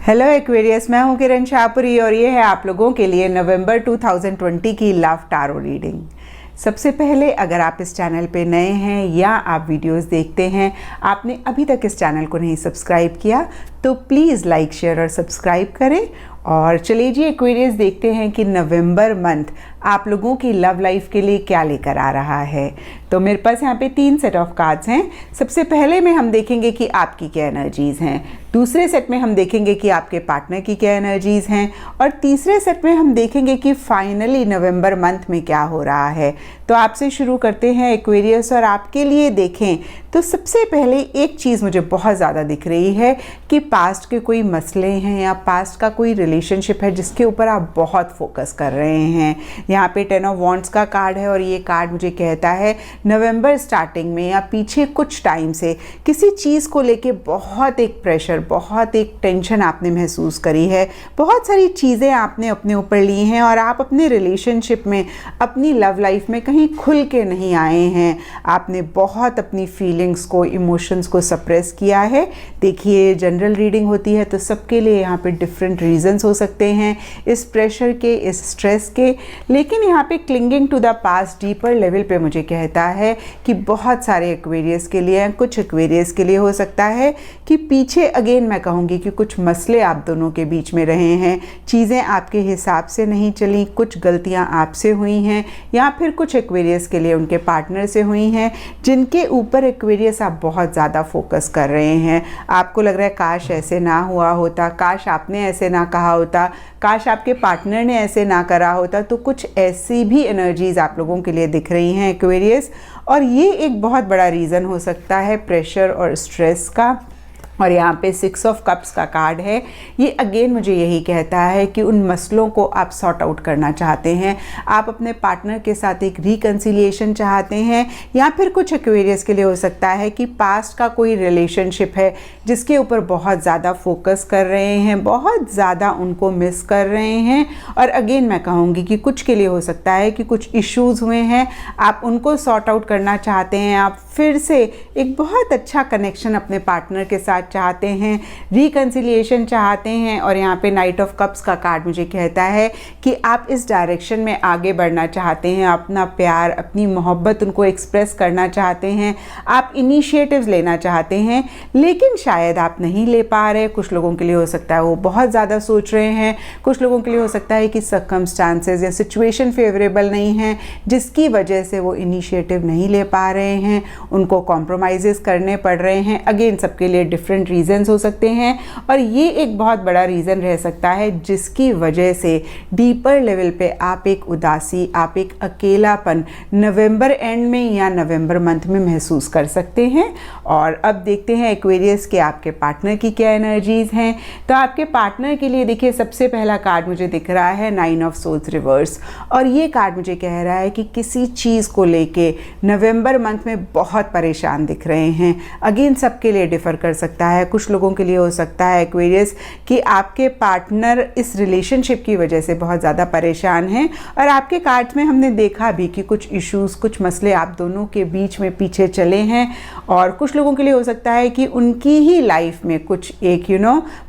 Hello Aquarius, मैं हूं किरण शाहपुरी और ये है आप लोगों के लिए नवंबर 2020 की लव टारो रीडिंग। सबसे पहले अगर आप इस चैनल पे नए हैं या आप वीडियोस देखते हैं, आपने अभी तक इस चैनल को नहीं सब्सक्राइब किया तो प्लीज़ लाइक शेयर और सब्सक्राइब करें। और चलिए जी एक्वेरियस देखते हैं कि नवंबर मंथ आप लोगों की लव लाइफ के लिए क्या लेकर आ रहा है। तो मेरे पास यहाँ पे 3 सेट ऑफ कार्ड्स हैं। सबसे पहले में हम देखेंगे कि आपकी क्या एनर्जीज़ हैं, दूसरे सेट में हम देखेंगे कि आपके पार्टनर की क्या एनर्जीज़ हैं, और तीसरे सेट में हम देखेंगे कि फाइनली नवंबर मंथ में क्या हो रहा है। तो आपसे शुरू करते हैं एक्वेरियस, और आपके लिए देखें तो सबसे पहले एक चीज़ मुझे बहुत ज़्यादा दिख रही है कि पास्ट के कोई मसले हैं या पास्ट का कोई रिलेशनशिप है जिसके ऊपर आप बहुत फोकस कर रहे हैं। यहाँ पे 10 ऑफ वॉन्ड्स का कार्ड है और ये कार्ड मुझे कहता है नवंबर स्टार्टिंग में या पीछे कुछ टाइम से किसी चीज़ को लेके बहुत एक प्रेशर, बहुत एक टेंशन आपने महसूस करी है। बहुत सारी चीज़ें आपने अपने ऊपर ली हैं और आप अपने रिलेशनशिप में, अपनी लव लाइफ में कहीं खुल के नहीं आए हैं। आपने बहुत अपनी फीलिंग्स को, इमोशंस को सप्रेस किया है। देखिए जनरल रीडिंग होती है तो सबके लिए यहाँ पे डिफरेंट रीजंस हो सकते हैं इस प्रेशर के, इस स्ट्रेस के। लेकिन यहाँ पे clinging to the past deeper level पे मुझे कहता है कि बहुत सारे एक्वेरियस के लिए, कुछ एक्वेरियस के लिए हो सकता है कि पीछे अगेन मैं कहूँगी कि कुछ मसले आप दोनों के बीच में रहे हैं, चीज़ें आपके हिसाब से नहीं चली, कुछ गलतियाँ आपसे हुई हैं, या फिर कुछ एक्वेरियस के लिए उनके पार्टनर से हुई हैं जिनके ऊपर एक्वेरियस आप बहुत ज़्यादा फोकस कर रहे हैं। आपको लग रहा है काश ऐसे ना हुआ होता, काश आपने ऐसे ना कहा होता, काश आपके पार्टनर ने ऐसे ना करा होता। तो कुछ ऐसी भी एनर्जीज आप लोगों के लिए दिख रही हैं एक्वेरियस, और ये एक बहुत बड़ा रीज़न हो सकता है प्रेशर और स्ट्रेस का। और यहाँ पे 6 ऑफ कप्स का कार्ड है। ये अगेन मुझे यही कहता है कि उन मसलों को आप सॉर्ट आउट करना चाहते हैं, आप अपने पार्टनर के साथ एक रिकन्सिलिएशन चाहते हैं, या फिर कुछ एक्वेरियस के लिए हो सकता है कि पास्ट का कोई रिलेशनशिप है जिसके ऊपर बहुत ज़्यादा फोकस कर रहे हैं, बहुत ज़्यादा उनको मिस कर रहे हैं। और अगेन मैं कहूँगी कि कुछ के लिए हो सकता है कि कुछ इश्यूज़ हुए हैं, आप उनको सॉर्ट आउट करना चाहते हैं, आप फिर से एक बहुत अच्छा कनेक्शन अपने पार्टनर के साथ चाहते हैं, रिकन्सिलिएशन चाहते हैं। और यहाँ पे नाइट ऑफ कप्स का कार्ड मुझे कहता है कि आप इस डायरेक्शन में आगे बढ़ना चाहते हैं, अपना प्यार, अपनी मोहब्बत उनको एक्सप्रेस करना चाहते हैं, आप इनिशिएटिव्स लेना चाहते हैं, लेकिन शायद आप नहीं ले पा रहे। कुछ लोगों के लिए हो सकता है वो बहुत ज़्यादा सोच रहे हैं, कुछ लोगों के लिए हो सकता है कि सर्कमस्टांसेस या सिचुएशन फेवरेबल नहीं है जिसकी वजह से वो इनिशिएटिव नहीं ले पा रहे हैं, उनको कॉम्प्रोमाइज़ेस करने पड़ रहे हैं। अगेन सबके लिए डिफरेंट रीजंस हो सकते हैं, और ये एक बहुत बड़ा रीज़न रह सकता है जिसकी वजह से डीपर लेवल पे आप एक उदासी, आप एक अकेलापन नवंबर एंड में या नवंबर मंथ में महसूस कर सकते हैं। और अब देखते हैं एक्वेरियस के आपके पार्टनर की क्या एनर्जीज़ हैं। तो आपके पार्टनर के लिए देखिए सबसे पहला कार्ड मुझे दिख रहा है 9 ऑफ सोल्स रिवर्स, और ये कार्ड मुझे कह रहा है कि किसी चीज़ को लेके नवंबर मंथ में बहुत परेशान दिख रहे हैं। अगेन सबके लिए डिफ़र कर सकता है। कुछ लोगों के लिए हो सकता है एक्वेरियस कि आपके पार्टनर इस रिलेशनशिप की वजह से बहुत ज़्यादा परेशान हैं, और आपके कार्ड्स में हमने देखा भी कि कुछ इश्यूज़, कुछ मसले आप दोनों के बीच में पीछे चले हैं। और कुछ लोगों के लिए हो सकता है कि उनकी ही लाइफ में कुछ एक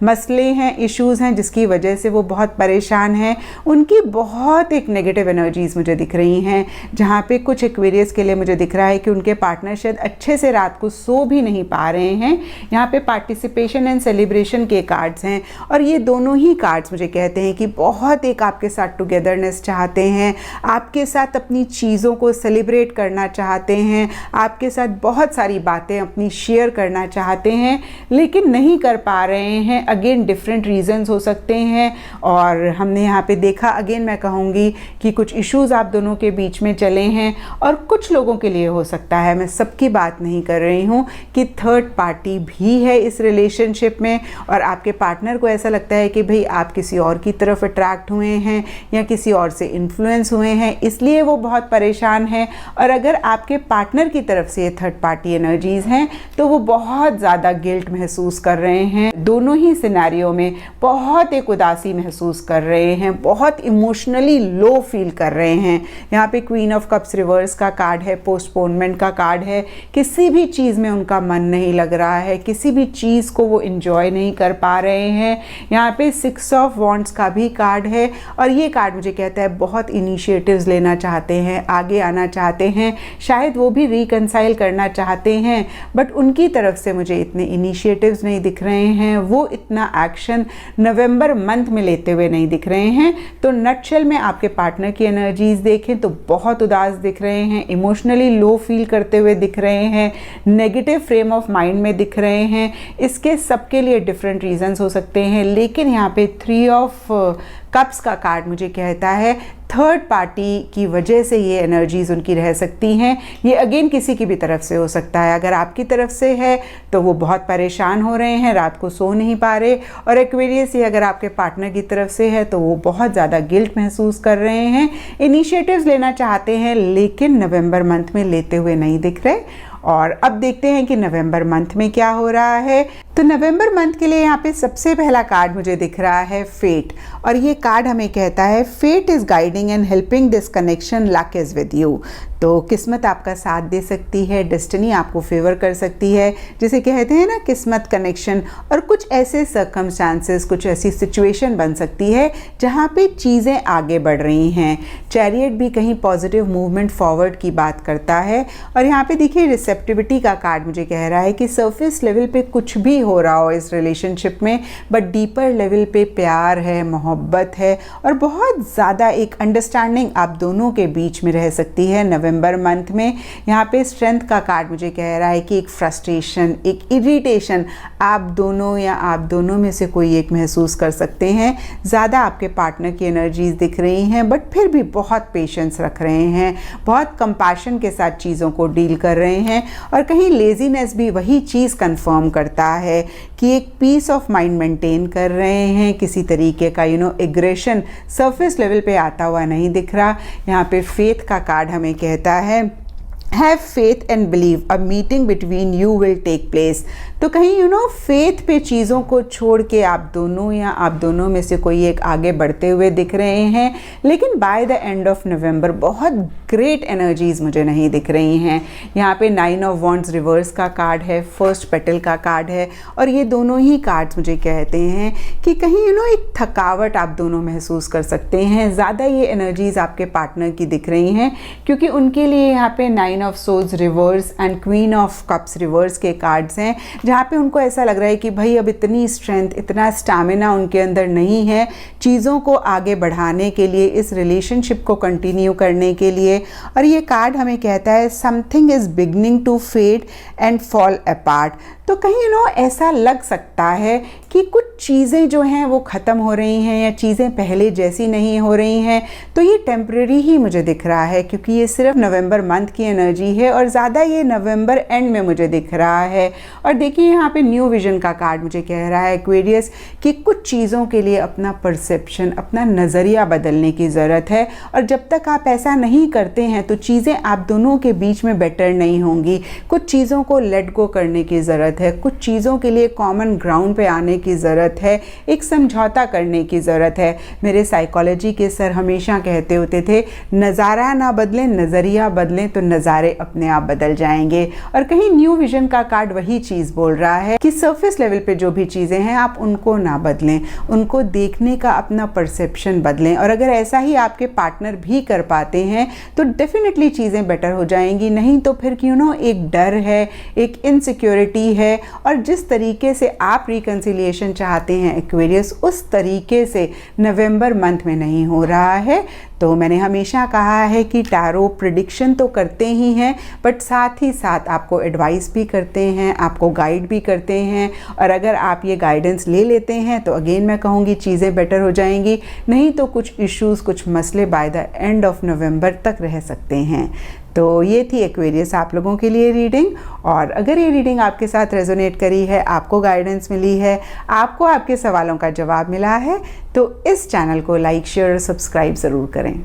मसले हैं, इश्यूज़ हैं जिसकी वजह से वो बहुत परेशान हैं। उनकी बहुत एक नेगेटिव एनर्जीज़ मुझे दिख रही हैं, जहाँ पे कुछ एक्वेरियस के लिए मुझे दिख रहा है कि उनके पार्टनर शायद अच्छे से रात को सो भी नहीं पा रहे हैं। यहाँ पे पार्टिसिपेशन एंड सेलिब्रेशन के कार्ड्स हैं, और ये दोनों ही कार्ड्स मुझे कहते हैं कि बहुत एक आपके साथ टुगेदरनेस चाहते हैं, आपके साथ अपनी चीज़ों को सेलिब्रेट करना चाहते हैं, आपके साथ बहुत सारी बातें अपनी शेयर करना चाहते हैं, लेकिन नहीं कर पा रहे हैं। अगेन डिफरेंट रीजंस हो सकते हैं, और हमने यहाँ पे देखा, अगेन मैं कहूँगी कि कुछ इश्यूज़ आप दोनों के बीच में चले हैं। और कुछ लोगों के लिए हो सकता है, मैं सबकी बात नहीं कर रही हूँ, कि थर्ड पार्टी भी है इस रिलेशनशिप में, और आपके पार्टनर को ऐसा लगता है कि भाई आप किसी और की तरफ अट्रैक्ट हुए हैं या किसी और से इन्फ्लुएंस हुए हैं, इसलिए वो बहुत परेशान है। और अगर आपके पार्टनर की तरफ से ये थर्ड पार्टी एनर्जीज़ हैं तो वो बहुत ज़्यादा गिल्ट महसूस कर रहे हैं, दोनों ही सिनेरियो में बहुत एक उदासी महसूस कर रहे हैं, बहुत इमोशनली लो फील कर रहे हैं। यहाँ पे क्वीन ऑफ कप्स रिवर्स का कार्ड है, पोस्टपोनमेंट का कार्ड है, किसी भी चीज़ में उनका मन नहीं लग रहा है, किसी भी भी चीज़ को वो इंजॉय नहीं कर पा रहे हैं। यहाँ पे 6 ऑफ वॉन्ड्स का भी कार्ड है और ये कार्ड मुझे कहता है बहुत इनिशिएटिव्स लेना चाहते हैं, आगे आना चाहते हैं, शायद वो भी रिकंसाइल करना चाहते हैं, बट उनकी तरफ से मुझे इतने इनिशिएटिव्स नहीं दिख रहे हैं, वो इतना एक्शन नवंबर मंथ में लेते हुए नहीं दिख रहे हैं। तो नटशेल में आपके पार्टनर की एनर्जीज देखें तो बहुत उदास दिख रहे हैं, इमोशनली लो फील करते हुए दिख रहे हैं, नेगेटिव फ्रेम ऑफ माइंड में दिख रहे हैं। इसके सबके लिए डिफरेंट रीजंस हो सकते हैं, लेकिन यहाँ पे 3 ऑफ कप्स का कार्ड मुझे कहता है थर्ड पार्टी की वजह से ये एनर्जीज उनकी रह सकती हैं। ये अगेन किसी की भी तरफ से हो सकता है। अगर आपकी तरफ से है तो वो बहुत परेशान हो रहे हैं, रात को सो नहीं पा रहे, और एक्वेरियस ये अगर आपके पार्टनर की तरफ से है तो वो बहुत ज़्यादा गिल्ट महसूस कर रहे हैं, इनिशिएटिव्स लेना चाहते हैं लेकिन नवंबर मंथ में लेते हुए नहीं दिख रहे। और अब देखते हैं कि नवंबर मंथ में क्या हो रहा है। तो नवंबर मंथ के लिए यहाँ पे सबसे पहला कार्ड मुझे दिख रहा है फेट, और ये कार्ड हमें कहता है fate is guiding and helping this connection, luck is with you. तो किस्मत आपका साथ दे सकती है, डेस्टिनी आपको फेवर कर सकती है, जिसे कहते हैं ना किस्मत कनेक्शन। और कुछ ऐसे सर्कमस्टांसेस, कुछ ऐसी सिचुएशन बन सकती है जहाँ पे चीज़ें आगे बढ़ रही हैं। चैरियट भी कहीं पॉजिटिव मूवमेंट फॉरवर्ड की बात करता है। और यहाँ पे देखिए रिसेप्टिविटी का कार्ड मुझे कह रहा है कि सरफेस लेवल पे कुछ भी हो रहा हो इस रिलेशनशिप में, बट डीपर लेवल पे प्यार है, मोहब्बत है और बहुत ज़्यादा एक अंडरस्टैंडिंग आप दोनों के बीच में रह सकती है नवंबर मंथ में। यहाँ पे स्ट्रेंथ का कार्ड मुझे कह रहा है कि एक फ्रस्ट्रेशन, एक इरिटेशन आप दोनों या आप दोनों में से कोई एक महसूस कर सकते हैं। ज़्यादा आपके पार्टनर की एनर्जीज दिख रही हैं, बट फिर भी बहुत पेशेंस रख रहे हैं, बहुत कंपैशन के साथ चीज़ों को डील कर रहे हैं। और कहीं लेजीनेस भी वही चीज़ कंफर्म करता है कि एक पीस ऑफ माइंड मेंटेन कर रहे हैं, किसी तरीके का एग्रेशन सरफेस लेवल पे आता हुआ नहीं दिख रहा। यहाँ पे फेथ का कार्ड हमें कहता है have faith and believe a meeting between you will take place. तो कहीं फेथ पे चीज़ों को छोड़ के आप दोनों या आप दोनों में से कोई एक आगे बढ़ते हुए दिख रहे हैं, लेकिन by the end of November बहुत ग्रेट एनर्जीज मुझे नहीं दिख रही हैं। यहाँ पे 9 ऑफ वॉन्ड्स रिवर्स का कार्ड है, फर्स्ट पेटल का कार्ड है, और ये दोनों ही कार्ड्स मुझे कहते हैं कि कहीं एक थकावट आप दोनों महसूस कर सकते हैं। ज़्यादा ये एनर्जीज आपके पार्टनर की दिख रही हैं क्योंकि उनके लिए यहाँ पे 9 of swords reverse and queen of cups reverse के कार्ड्स हैं, जहाँ पे उनको ऐसा लग रहा है कि भाई अब इतनी स्ट्रेंथ, इतना स्टैमिना उनके अंदर नहीं है चीज़ों को आगे बढ़ाने के लिए, इस रिलेशनशिप को कंटिन्यू करने के लिए। और ये कार्ड हमें कहता है something is beginning to fade and fall apart. तो कहीं ऐसा लग सकता है कि कुछ चीज़ें जो हैं वो ख़त्म हो रही हैं या चीज़ें पहले जैसी नहीं हो रही हैं। तो ये टेम्परेरी ही मुझे दिख रहा है क्योंकि ये सिर्फ नवंबर मंथ की एनर्जी है और ज़्यादा ये नवंबर एंड में मुझे दिख रहा है। और देखिए यहाँ पे न्यू विजन का कार्ड मुझे कह रहा है एक्वेरियस कि कुछ चीज़ों के लिए अपना परसेप्शन, अपना नज़रिया बदलने की ज़रूरत है, और जब तक आप ऐसा नहीं करते हैं तो चीज़ें आप दोनों के बीच में बेटर नहीं होंगी। कुछ चीज़ों को लेट गो करने की ज़रूरत है, कुछ चीज़ों के लिए कॉमन ग्राउंड पे आने की ज़रूरत है, एक समझौता करने की ज़रूरत है। मेरे साइकोलॉजी के सर हमेशा कहते होते थे नज़ारा ना बदलें, नज़रिया बदलें तो नज़ारे अपने आप बदल जाएंगे। और कहीं न्यू विजन का कार्ड वही चीज़ बोल रहा है कि सरफेस लेवल पे जो भी चीज़ें हैं आप उनको ना बदलें, उनको देखने का अपना परसेप्शन बदलें। और अगर ऐसा ही आपके पार्टनर भी कर पाते हैं तो डेफिनेटली चीज़ें बेटर हो जाएंगी। नहीं तो फिर एक डर है, एक इनसिक्योरिटी है, और जिस तरीके से आप रिकंसिलिएशन चाहते हैं एक्वेरियस, उस तरीके से नवंबर मंथ में नहीं हो रहा है। तो मैंने हमेशा कहा है कि टैरो प्रिडिक्शन तो करते ही हैं, बट साथ ही साथ आपको एडवाइस भी करते हैं, आपको गाइड भी करते हैं। और अगर आप ये गाइडेंस ले लेते हैं तो अगेन मैं कहूँगी चीज़ें बेटर हो जाएंगी। नहीं तो कुछ इश्यूज़, कुछ मसले by the end of November तक रह सकते हैं। तो ये थी एक्वेरियस आप लोगों के लिए रीडिंग। और अगर ये रीडिंग आपके साथ रेजोनेट करी है, आपको गाइडेंस मिली है, आपको आपके सवालों का जवाब मिला है, तो इस चैनल को लाइक, शेयर और सब्सक्राइब ज़रूर करें।